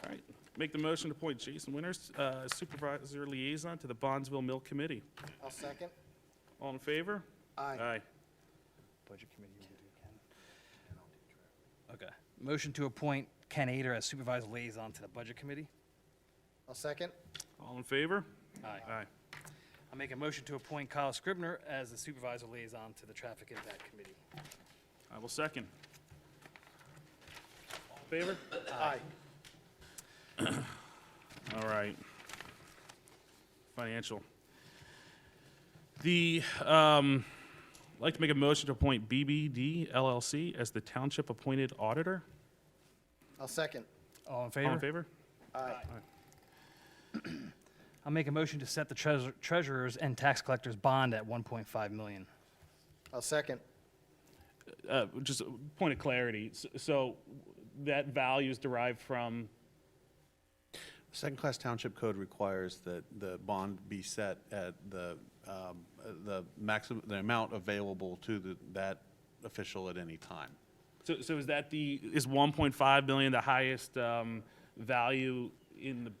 Speaker 2: All right. Make the motion to appoint Jason Winters, supervisor liaison to the Bondsville Mill Committee.
Speaker 1: I'll second.
Speaker 2: All in favor?
Speaker 1: Aye.
Speaker 2: Aye.
Speaker 7: Budget Committee, you want to do Ken? Okay. Motion to appoint Ken Ader as supervisor liaison to the Budget Committee.
Speaker 1: I'll second.
Speaker 2: All in favor?
Speaker 7: Aye.
Speaker 2: Aye.
Speaker 7: I'll make a motion to appoint Kyle Scrivener as the supervisor liaison to the Traffic Impact Committee.
Speaker 2: I will second. All in favor?
Speaker 1: Aye.
Speaker 2: All right. Financial. I'd like to make a motion to appoint BBD LLC as the township appointed auditor.
Speaker 1: I'll second.
Speaker 7: All in favor?
Speaker 2: All in favor?
Speaker 1: Aye.
Speaker 7: I'll make a motion to set the treasurer's and tax collector's bond at 1.5 million.
Speaker 1: I'll second.
Speaker 2: Just a point of clarity. So that value is derived from,
Speaker 9: Second-class township code requires that the bond be set at the maximum, the amount available to that official at any time.
Speaker 2: so is that is 1.5 million the highest value in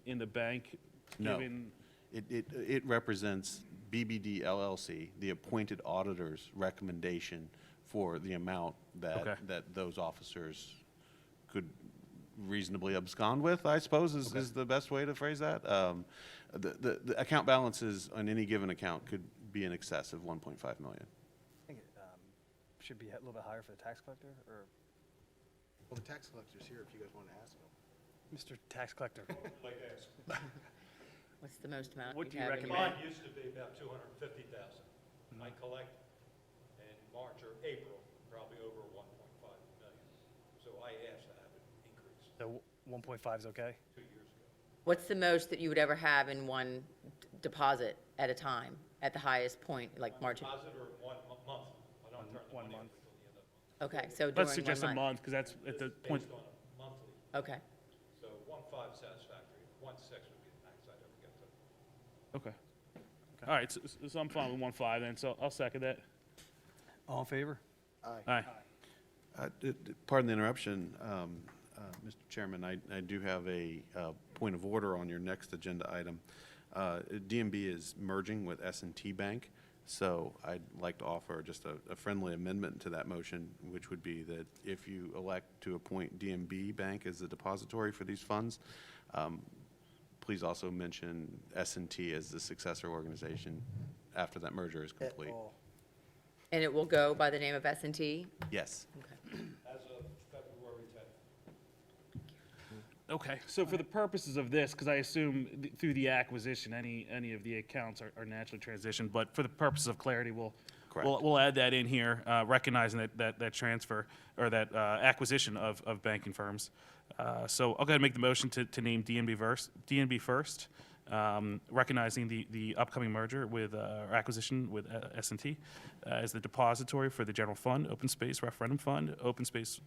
Speaker 2: the bank?
Speaker 9: No.
Speaker 2: given-
Speaker 9: It represents BBD LLC, the appointed auditor's recommendation for the amount
Speaker 2: Okay.
Speaker 9: that those officers could reasonably abscond with, I suppose, is the best way to phrase that. The account balances on any given account could be in excess of 1.5 million.
Speaker 7: I think it should be a little bit higher for the tax collector, or
Speaker 1: Well, the tax collector's here if you guys want to ask him.
Speaker 7: Mr. Tax Collector.
Speaker 8: What's the most amount
Speaker 7: What
Speaker 8: you'd
Speaker 7: do you
Speaker 8: have in
Speaker 7: recommend?
Speaker 8: your-
Speaker 10: Mine used to be about 250,000. I collect in March or April, probably over 1.5 million. So I asked to have it increased
Speaker 7: So 1.5 is okay?
Speaker 10: 2 years ago.
Speaker 8: What's the most that you would ever have in one deposit at a time, at the highest point, like March?
Speaker 10: Deposit or month? I don't turn the
Speaker 7: 1
Speaker 10: money over
Speaker 7: month.
Speaker 10: until the end of the month.
Speaker 8: Okay, so during
Speaker 2: Let's suggest a
Speaker 8: 1 month.
Speaker 2: month, because that's at the point.
Speaker 10: Based on a monthly,
Speaker 8: Okay,
Speaker 10: so 1.5 satisfactory, 1.6 would be the max I'd ever get to.
Speaker 2: Okay. All right, so I'm fine with 1.5 then, so I'll second that.
Speaker 7: All in favor?
Speaker 2: Aye.
Speaker 9: Pardon the interruption, Mr. Chairman, I do have a point of order on your next agenda item. DMB is merging with S&T Bank, so I'd like to offer just a friendly amendment to that motion, which would be that if you elect to appoint DMB Bank as the depository for these funds, please also mention S&T as the successor organization after that merger is complete.
Speaker 8: and it will go by the name of S&T?
Speaker 9: Yes.
Speaker 10: As of February 10th.
Speaker 2: Okay, so for the purposes of this, because I assume through the acquisition, any of the accounts are naturally transitioned, but for the purposes of clarity,
Speaker 9: Correct.
Speaker 2: we'll add that in here, recognizing that transfer, or that acquisition of banking firms. So I'll go ahead and make the motion to name DNB first, recognizing the upcoming merger with, or acquisition with S&T as the depository for the general fund, open space referendum fund, open space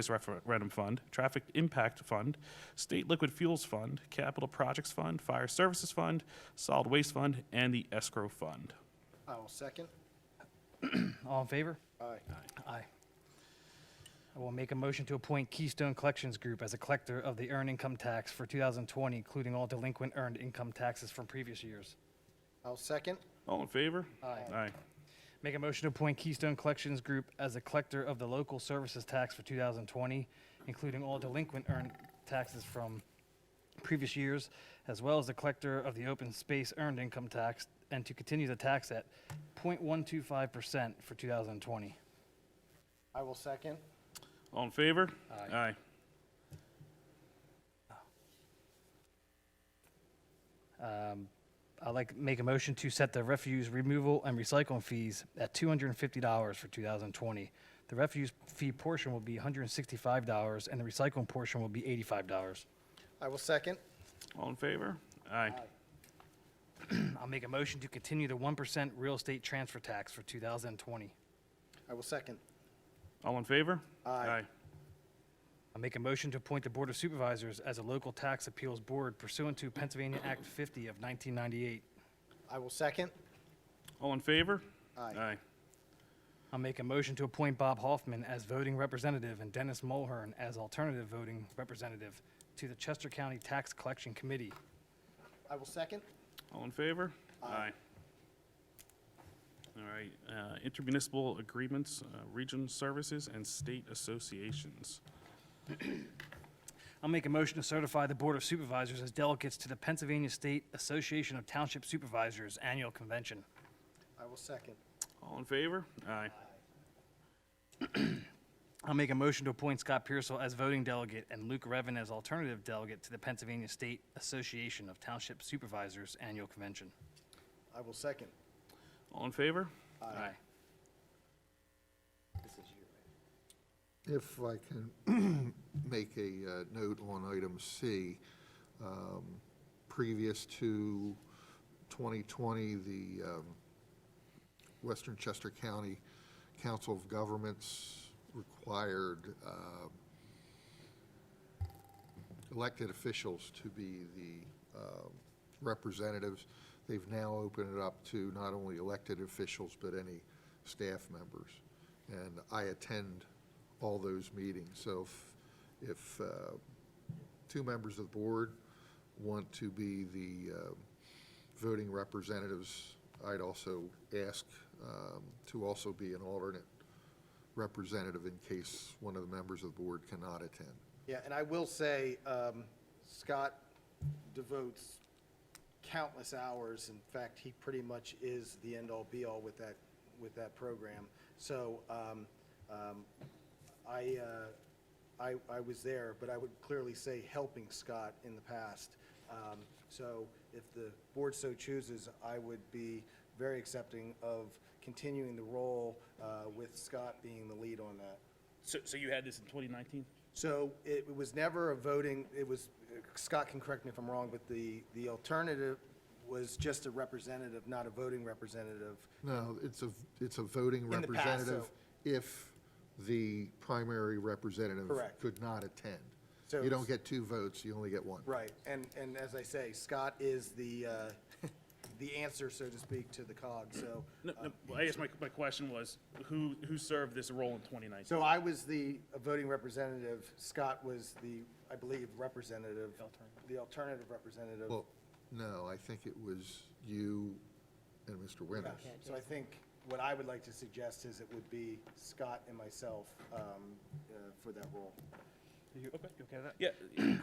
Speaker 2: referendum fund, traffic impact fund, state liquid fuels fund, capital projects fund, fire services fund, solid waste fund, and the escrow fund.
Speaker 1: I will second.
Speaker 7: All in favor?
Speaker 1: Aye.
Speaker 7: Aye. I will make a motion to appoint Keystone Collections Group as a collector of the earned income tax for 2020, including all delinquent earned income taxes from previous years.
Speaker 1: I'll second.
Speaker 2: All in favor?
Speaker 7: Aye.
Speaker 2: Aye.
Speaker 7: Make a motion to appoint Keystone Collections Group as a collector of the local services tax for 2020, including all delinquent earned taxes from previous years, as well as the collector of the open space earned income tax, and to continue the tax at 0.125% for 2020.
Speaker 1: I will second.
Speaker 2: All in favor?
Speaker 7: Aye. I'd like to make a motion to set the refuse removal and recycling fees at $250 for 2020. The refuse fee portion will be $165, and the recycling portion will be $85.
Speaker 1: I will second.
Speaker 2: All in favor? Aye.
Speaker 7: I'll make a motion to continue the 1% real estate transfer tax for 2020.
Speaker 1: I will second.
Speaker 2: All in favor?
Speaker 1: Aye.
Speaker 7: I'll make a motion to appoint the Board of Supervisors as a local tax appeals board pursuant to Pennsylvania Act 50 of 1998.
Speaker 1: I will second.
Speaker 2: All in favor?
Speaker 1: Aye.
Speaker 2: Aye.
Speaker 7: I'll make a motion to appoint Bob Hoffman as voting representative and Dennis Mulhern as alternative voting representative to the Chester County Tax Collection Committee.
Speaker 1: I will second.
Speaker 2: All in favor? Aye. All right, intermunicipal agreements, region services, and state associations.
Speaker 7: I'll make a motion to certify the Board of Supervisors as delegates to the Pennsylvania State Association of Township Supervisors Annual Convention.
Speaker 1: I will second.
Speaker 2: All in favor? Aye.
Speaker 7: I'll make a motion to appoint Scott Pearsall as voting delegate and Luke Revin as alternative delegate to the Pennsylvania State Association of Township Supervisors Annual Convention.
Speaker 1: I will second.
Speaker 2: All in favor?
Speaker 7: Aye.
Speaker 11: If I can make a note on item C, previous to 2020, the Western Chester County Council of Governments required elected officials to be the representatives. They've now opened it up to not only elected officials, but any staff members. And I attend all those meetings. So if two members of the board want to be the voting representatives, I'd also ask to also be an alternate representative in case one of the members of the board cannot attend.
Speaker 1: Yeah, and I will say, Scott devotes countless hours. In fact, he pretty much is the end-all, be-all with that program. So I was there, but I would clearly say helping Scott in the past. So if the board so chooses, I would be very accepting of continuing the role with Scott being the lead on that.
Speaker 2: So you had this in 2019?
Speaker 1: So it was never a voting, it was, Scott can correct me if I'm wrong, but the alternative was just a representative, not a voting representative.
Speaker 11: No, it's a voting
Speaker 1: In the past,
Speaker 11: representative if the primary representative
Speaker 1: Correct.
Speaker 11: could not attend.
Speaker 1: So
Speaker 11: You don't get two votes, you only get one.
Speaker 1: Right, and as I say, Scott is the answer, so to speak, to the cog, so.
Speaker 2: No, well, I guess my question was, who served this role in 2019?
Speaker 1: So I was the voting representative, Scott was the, I believe, representative, the alternative representative.
Speaker 11: Well, no, I think it was you and Mr. Winters.
Speaker 1: So I think what I would like to suggest is it would be Scott and myself for that role.
Speaker 7: You okay with that?
Speaker 2: Yeah,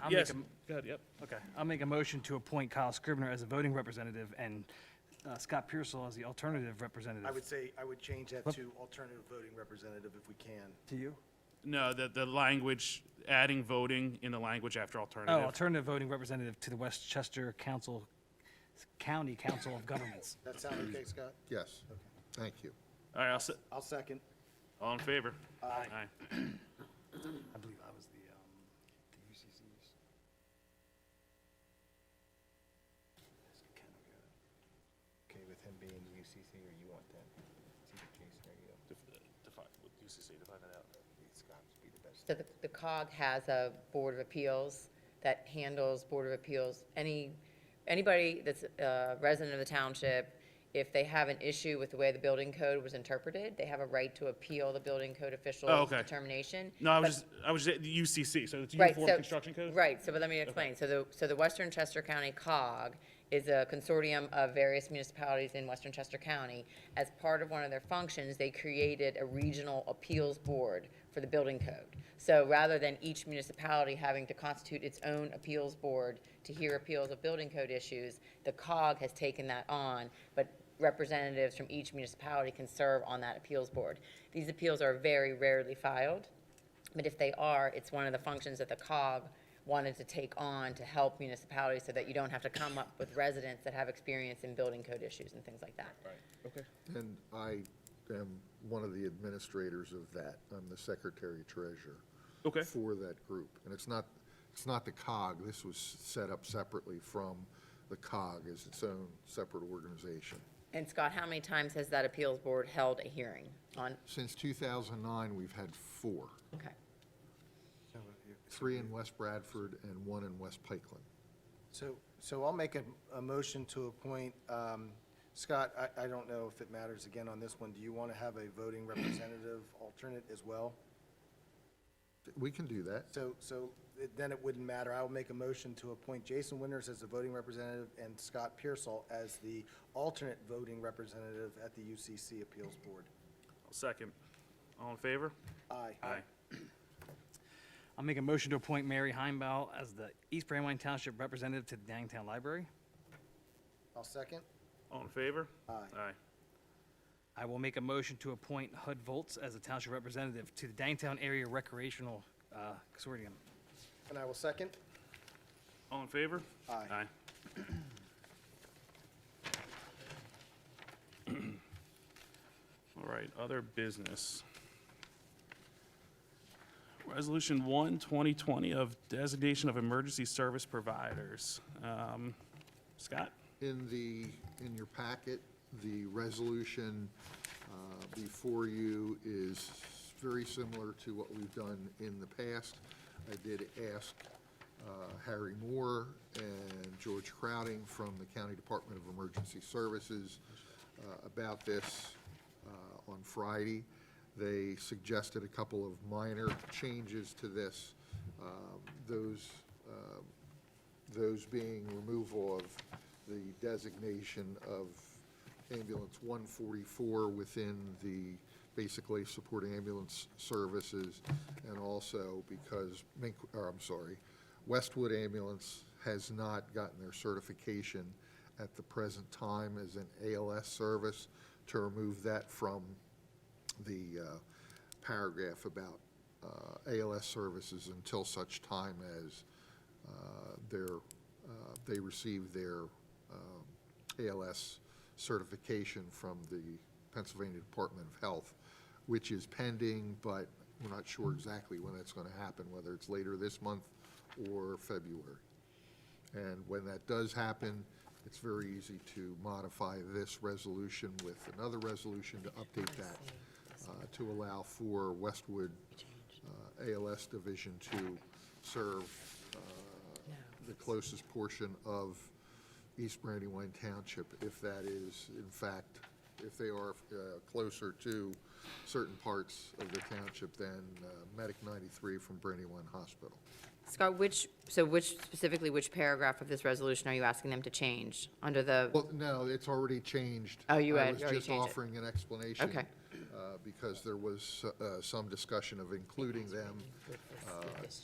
Speaker 7: I'll
Speaker 2: yes,
Speaker 7: make
Speaker 2: go ahead, yep.
Speaker 7: Okay, I'll make a motion to appoint Kyle Scribner as a voting representative and Scott Pearsall as the alternative representative.
Speaker 1: I would say, I would change that to alternative voting representative if we can.
Speaker 7: To you?
Speaker 2: No, the language, adding voting in the language after
Speaker 7: Oh,
Speaker 2: alternative.
Speaker 7: alternative voting representative to the Westchester County Council of Governments.
Speaker 1: That sound okay, Scott?
Speaker 11: Yes, thank you.
Speaker 2: All right,
Speaker 1: I'll second.
Speaker 2: all in favor?
Speaker 1: Aye.
Speaker 7: I believe I was the UCC's.
Speaker 1: Okay with him being the UCC, or you want that? See the case, there you go.
Speaker 2: Define that out.
Speaker 1: Scott's be the best.
Speaker 8: So the COG has a Board of Appeals that handles Board of Appeals. Anybody that's a resident of the township, if they have an issue with the way the building code was interpreted, they have a right to appeal the building code official's
Speaker 2: okay.
Speaker 8: determination.
Speaker 2: No, I
Speaker 8: But-
Speaker 2: was just the UCC, so it's
Speaker 8: Right,
Speaker 2: Uniform
Speaker 8: so-
Speaker 2: Construction Code?
Speaker 8: Right, so but let me explain. So the Western Chester County COG is a consortium of various municipalities in Western Chester County. As part of one of their functions, they created a regional appeals board for the building code. So rather than each municipality having to constitute its own appeals board to hear appeals of building code issues, the COG has taken that on, but representatives from each municipality can serve on that appeals board. These appeals are very rarely filed, but if they are, it's one of the functions that the COG wanted to take on to help municipalities so that you don't have to come up with residents that have experience in building code issues and things like that.
Speaker 2: Okay.
Speaker 11: And I am one of the administrators of that. I'm the secretary treasurer.
Speaker 2: Okay.
Speaker 11: For that group. And it's not the COG. This was set up separately from the COG as its own separate organization.
Speaker 8: And Scott, how many times has that appeals board held a hearing on,
Speaker 11: Since 2009, we've had 4.
Speaker 8: okay.
Speaker 11: 3 in West Bradford and 1 in West Pikeland.
Speaker 1: So I'll make a motion to appoint, Scott, I don't know if it matters again on this one. Do you want to have a voting representative alternate as well?
Speaker 11: We can do that.
Speaker 1: So then it wouldn't matter. I will make a motion to appoint Jason Winters as the voting representative and Scott Pearsall as the alternate voting representative at the UCC Appeals Board.
Speaker 2: I'll second. All in favor?
Speaker 1: Aye.
Speaker 2: Aye.
Speaker 7: I'll make a motion to appoint Mary Heimbaugh as the East Brandywine Township representative to the Downtown Library.
Speaker 1: I'll second.
Speaker 2: All in favor?
Speaker 1: Aye.
Speaker 2: Aye.
Speaker 7: I will make a motion to appoint Hud Volts as a township representative to the Downtown Area Recreational Consortium.
Speaker 1: And I will second.
Speaker 2: All in favor?
Speaker 1: Aye.
Speaker 2: Aye. All right, other business. Resolution 1, 2020 of designation of emergency service providers. Scott?
Speaker 11: In your packet, the resolution before you is very similar to what we've done in the past. I did ask Harry Moore and George Crowding from the County Department of Emergency Services about this on Friday. They suggested a couple of minor changes to this, those being removal of the designation of ambulance 144 within the basically supporting ambulance services, and also because, Westwood Ambulance has not gotten their certification at the present time as an ALS service, to remove that from the paragraph about ALS services until such time as they receive their ALS certification from the Pennsylvania Department of Health, which is pending, but we're not sure exactly when that's going to happen, whether it's later this month or February. And when that does happen, it's very easy to modify this resolution with another resolution to update that, to allow for Westwood ALS Division to serve the closest portion of East Brandywine Township, if that is, in fact, if they are closer to certain parts of the township than Medic 93 from Brandywine Hospital.
Speaker 8: Scott, which paragraph of this resolution are you asking them to change? Under the,
Speaker 11: Well, no, it's already changed.
Speaker 8: Oh, you
Speaker 11: I
Speaker 8: had
Speaker 11: was
Speaker 8: already
Speaker 11: just
Speaker 8: changed it.
Speaker 11: offering an explanation.
Speaker 8: Okay.
Speaker 11: Because there was some discussion of including them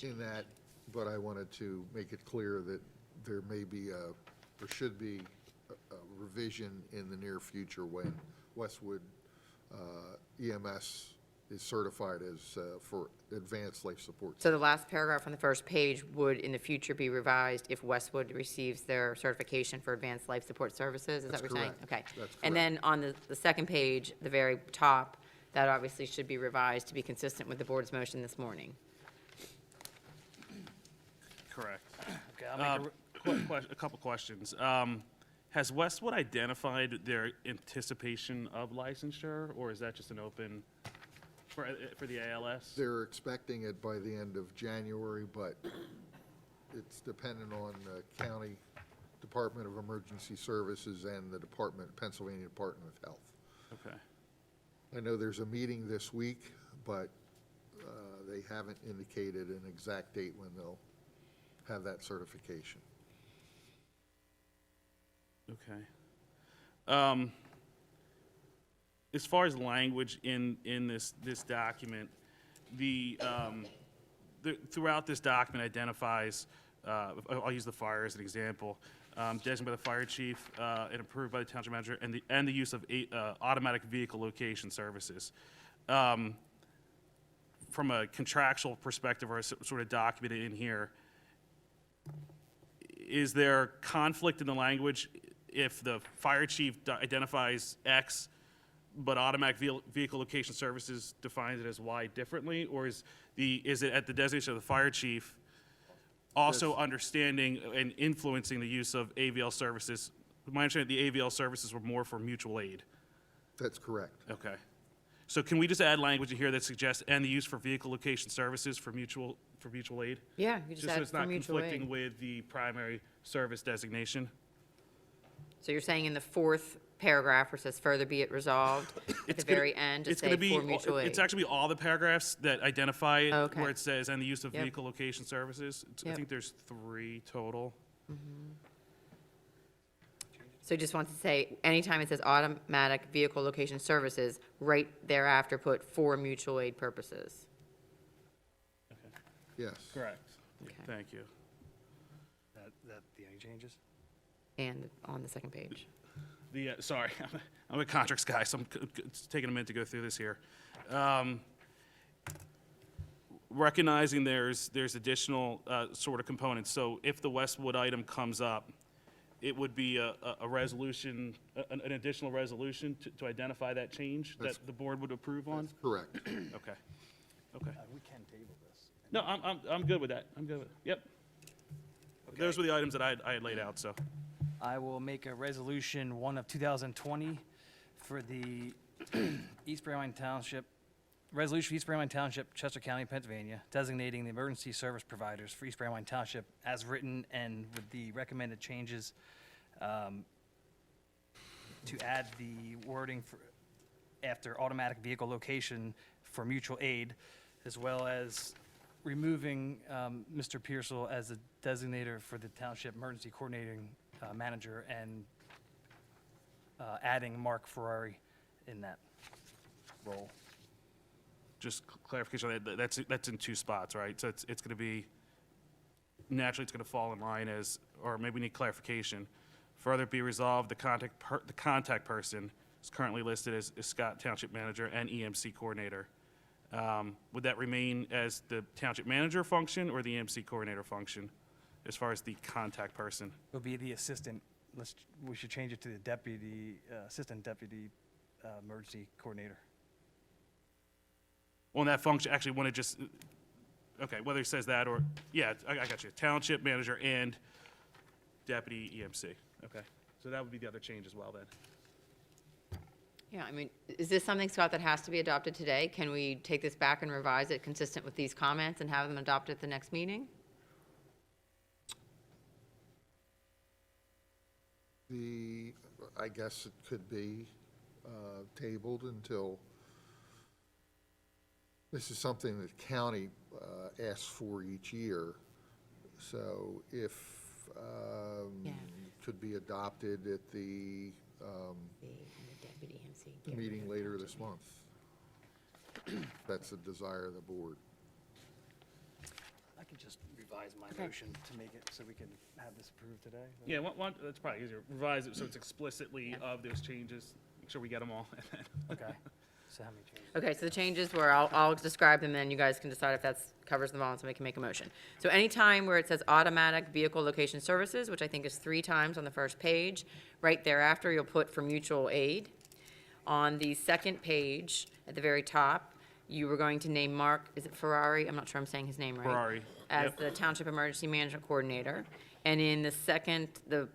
Speaker 11: in that, but I wanted to make it clear that there may be or should be a revision in the near future when Westwood EMS is certified as for advanced life support.
Speaker 8: so the last paragraph on the first page would in the future be revised if Westwood receives their certification for advanced life support services? Is that
Speaker 11: That's
Speaker 8: what you're saying?
Speaker 11: correct.
Speaker 8: Okay.
Speaker 11: That's
Speaker 8: And then on the second page, the very top, that obviously should be revised to be consistent with the board's motion this morning.
Speaker 2: Correct.
Speaker 7: Okay, I'll make a
Speaker 2: A couple questions. Has Westwood identified their anticipation of licensure, or is that just an open for the ALS?
Speaker 11: They're expecting it by the end of January, but it's dependent on the County Department of Emergency Services and the Pennsylvania Department of Health.
Speaker 2: Okay.
Speaker 11: I know there's a meeting this week, but they haven't indicated an exact date when they'll have that certification.
Speaker 2: Okay. As far as language in this document, throughout this document identifies, I'll use the fire as an example, designated by the fire chief and approved by the township manager, and the use of automatic vehicle location services. From a contractual perspective or sort of documented in here, is there conflict in the language if the fire chief identifies X, but automatic vehicle location services defines it as Y differently? Or is it at the designation of the fire chief also understanding and influencing the use of AVL services? My understanding, the AVL services were more for mutual aid.
Speaker 11: That's correct.
Speaker 2: Okay. So can we just add language in here that suggests, and the use for vehicle location services for mutual aid?
Speaker 8: Yeah, you just
Speaker 2: Just so
Speaker 8: add
Speaker 2: it's
Speaker 8: for
Speaker 2: not
Speaker 8: mutual
Speaker 2: conflicting
Speaker 8: aid.
Speaker 2: with the primary service designation?
Speaker 8: So you're saying in the fourth paragraph where it says further be it resolved, at the very end, just say for mutual aid?
Speaker 2: It's actually all the paragraphs that identify it,
Speaker 8: Okay.
Speaker 2: where it says, and the use of
Speaker 8: Yep.
Speaker 2: vehicle location services. I
Speaker 8: Yep.
Speaker 2: think there's 3 total.
Speaker 8: So you just want to say, anytime it says automatic vehicle location services, right thereafter put for mutual aid purposes.
Speaker 11: Yes.
Speaker 2: Correct.
Speaker 8: Okay.
Speaker 2: Thank you.
Speaker 7: That the only changes?
Speaker 8: And on the second page.
Speaker 2: Sorry, I'm a contracts guy, so it's taking a minute to go through this here. Recognizing there's additional sort of components, so if the Westwood item comes up, it would be a resolution, an additional resolution to identify that change that the board would approve on?
Speaker 11: Correct.
Speaker 2: Okay, okay.
Speaker 7: We can table this.
Speaker 2: No, I'm good with that, I'm good with it, yep. Those were the items that I had laid out, so.
Speaker 7: I will make a resolution 1 of 2020 for the East Brandywine Township, resolution for East Brandywine Township, Chester County, Pennsylvania, designating the emergency service providers for East Brandywine Township as written and with the recommended changes to add the wording for after automatic vehicle location for mutual aid, as well as removing Mr. Pearsall as the designator for the Township Emergency Coordinating Manager and adding Mark Ferrari in that role.
Speaker 2: Just clarification on that, that's in 2 spots, right? So it's going to be, naturally, it's going to fall in line as, or maybe we need clarification. Further be resolved, the contact person is currently listed as Scott Township Manager and EMC Coordinator. Would that remain as the Township Manager function or the EMC Coordinator function, as far as the contact person?
Speaker 7: It'll be the assistant, we should change it to the deputy, assistant deputy emergency coordinator.
Speaker 2: On that function, actually, when it just, okay, whether it says that or, yeah, I got you. Township Manager and Deputy EMC. Okay, so that would be the other change as well then.
Speaker 8: Yeah, I mean, is this something, Scott, that has to be adopted today? Can we take this back and revise it consistent with these comments and have them adopted at the next meeting?
Speaker 11: I guess it could be tabled until, this is something that county asks for each year. So if
Speaker 8: Yeah.
Speaker 11: it could be adopted at the
Speaker 8: The deputy MC.
Speaker 11: meeting later this month. That's the desire of the board.
Speaker 7: I can just revise my motion to make it so we can have this approved today.
Speaker 2: Yeah, that's probably easier. Revise it so it's explicitly of those changes. Make sure we get them all.
Speaker 7: Okay. So how many changes?
Speaker 8: Okay, so the changes were, I'll describe them, then you guys can decide if that covers them all, and somebody can make a motion. So anytime where it says automatic vehicle location services, which I think is 3 times on the first page, right thereafter, you'll put for mutual aid. On the second page, at the very top, you were going to name Mark, is it Ferrari? I'm not sure I'm saying his name right.
Speaker 2: Ferrari,
Speaker 8: As
Speaker 2: yep.
Speaker 8: the Township Emergency Management Coordinator. And in the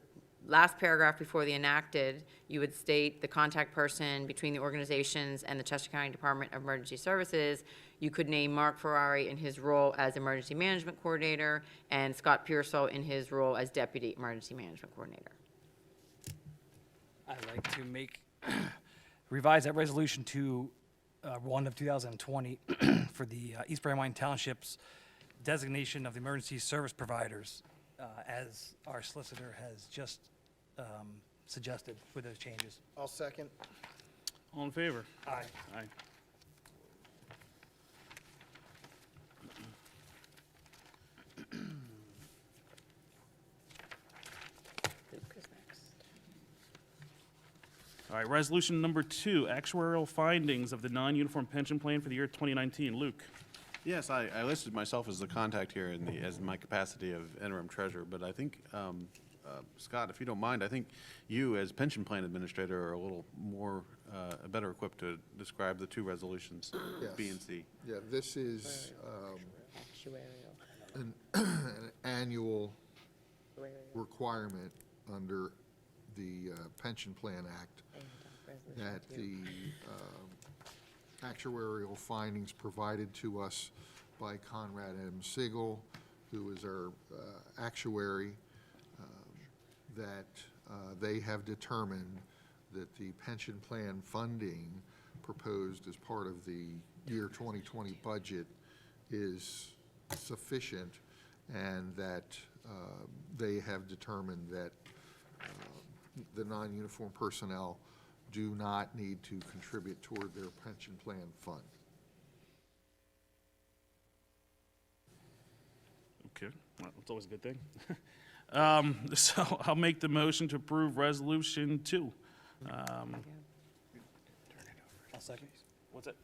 Speaker 8: last paragraph before the enacted, you would state the contact person between the organizations and the Chester County Department of Emergency Services. You could name Mark Ferrari in his role as Emergency Management Coordinator and Scott Pearsall in his role as Deputy Emergency Management Coordinator.
Speaker 7: I'd like to revise that resolution to 1 of 2020 for the East Brandywine Township's designation of the emergency service providers, as our solicitor has just suggested with those changes.
Speaker 1: I'll second.
Speaker 2: All in favor?
Speaker 7: Aye.
Speaker 2: Aye. All right, resolution number 2, actuarial findings of the non-uniform pension plan for the year 2019. Luke?
Speaker 9: Yes, I listed myself as the contact here as my capacity of interim treasurer, but I think, Scott, if you don't mind, I think you, as pension plan administrator, are a little more, better equipped to describe the two resolutions,
Speaker 11: Yes.
Speaker 9: B and C.
Speaker 11: Yeah, this is
Speaker 8: Actuarial.
Speaker 11: an annual requirement under the Pension Plan Act that the actuarial findings provided to us by Conrad M. Siegel, who is our actuary, that they have determined that the pension plan funding proposed as part of the year 2020 budget is sufficient, and that they have determined that the non-uniform personnel do not need to contribute toward their pension plan fund.
Speaker 2: Okay, well, that's always a good thing. So I'll make the motion to approve resolution 2.
Speaker 7: I'll second.
Speaker 2: What's it?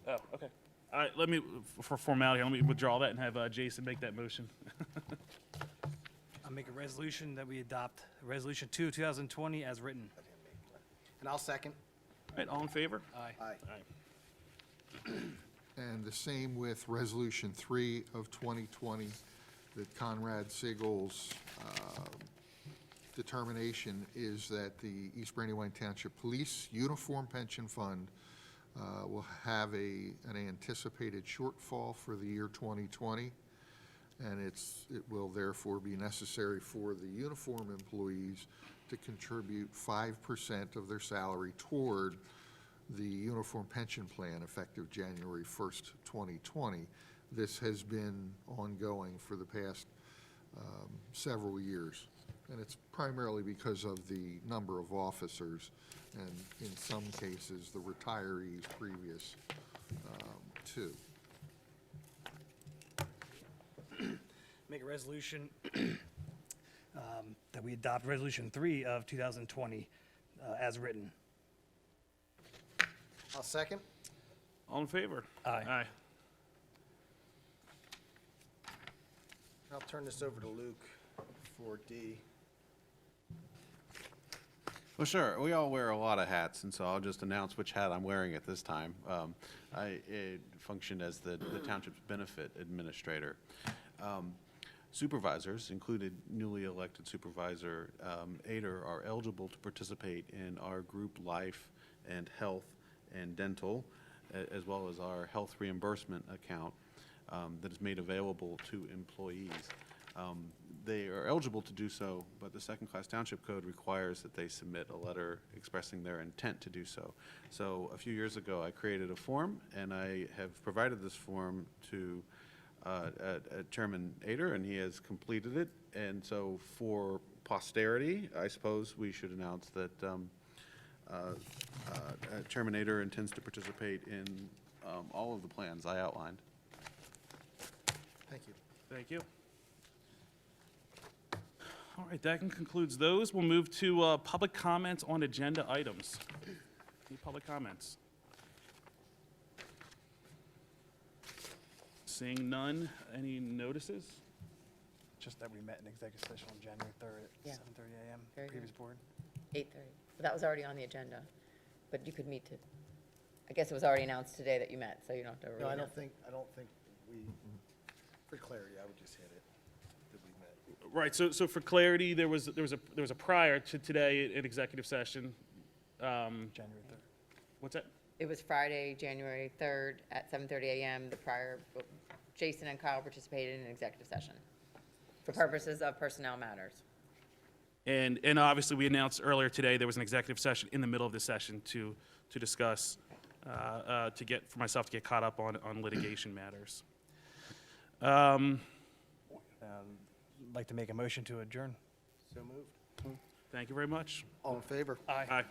Speaker 2: Oh, okay. All right, let me, for formality, let me withdraw that and have Jason make that motion.
Speaker 7: I'll make a resolution that we adopt Resolution 2, 2020 as written.
Speaker 1: And I'll second.
Speaker 2: All right, all in favor?
Speaker 7: Aye.
Speaker 2: Aye.
Speaker 11: And the same with Resolution 3 of 2020, that Conrad Siegel's determination is that the East Brandywine Township Police Uniform Pension Fund will have an anticipated shortfall for the year 2020, and it will therefore be necessary for the uniform employees to contribute 5% of their salary toward the uniform pension plan effective January 1st, 2020. This has been ongoing for the past several years, and it's primarily because of the number of officers and, in some cases, the retirees previous to.
Speaker 7: Make a resolution that we adopt Resolution 3 of 2020 as written.
Speaker 1: I'll second.
Speaker 2: All in favor?
Speaker 7: Aye.
Speaker 2: Aye.
Speaker 1: I'll turn this over to Luke for D.
Speaker 9: Well, sure. We all wear a lot of hats, and so I'll just announce which hat I'm wearing at this time. I function as the township's benefit administrator. Supervisors, included newly elected Supervisor Ader, are eligible to participate in our group life and health and dental, as well as our health reimbursement account that is made available to employees. They are eligible to do so, but the second-class township code requires that they submit a letter expressing their intent to do so. So a few years ago, I created a form, and I have provided this form to Chairman Ader, and he has completed it. And so for posterity, I suppose we should announce that Chairman Ader intends to participate in all of the plans I outlined.
Speaker 1: Thank you.
Speaker 2: Thank you. All right, that concludes those. We'll move to public comments on agenda items. Any public comments? Seeing none, any notices?
Speaker 7: Just that we met in executive session on January 3rd
Speaker 8: Yeah.
Speaker 7: at 7:30 a.m.
Speaker 8: Very good.
Speaker 7: Previous board.
Speaker 8: 8:30. But that was already on the agenda. But you could meet to, I guess it was already announced today that you met, so you don't have to
Speaker 1: No,
Speaker 8: re-announce.
Speaker 1: I don't think we, for clarity, I would just hit it, that we met.
Speaker 2: Right, so for clarity, there was a prior to today in executive session.
Speaker 7: January 3rd.
Speaker 2: What's that?
Speaker 8: It was Friday, January 3rd at 7:30 a.m. The prior, Jason and Kyle participated in an executive session for purposes of personnel matters.
Speaker 2: And obviously, we announced earlier today, there was an executive session in the middle of the session to discuss, for myself to get caught up on litigation matters.
Speaker 7: I'd like to make a motion to adjourn.
Speaker 1: So moved.
Speaker 2: Thank you very much.
Speaker 1: All in favor?
Speaker 2: Aye.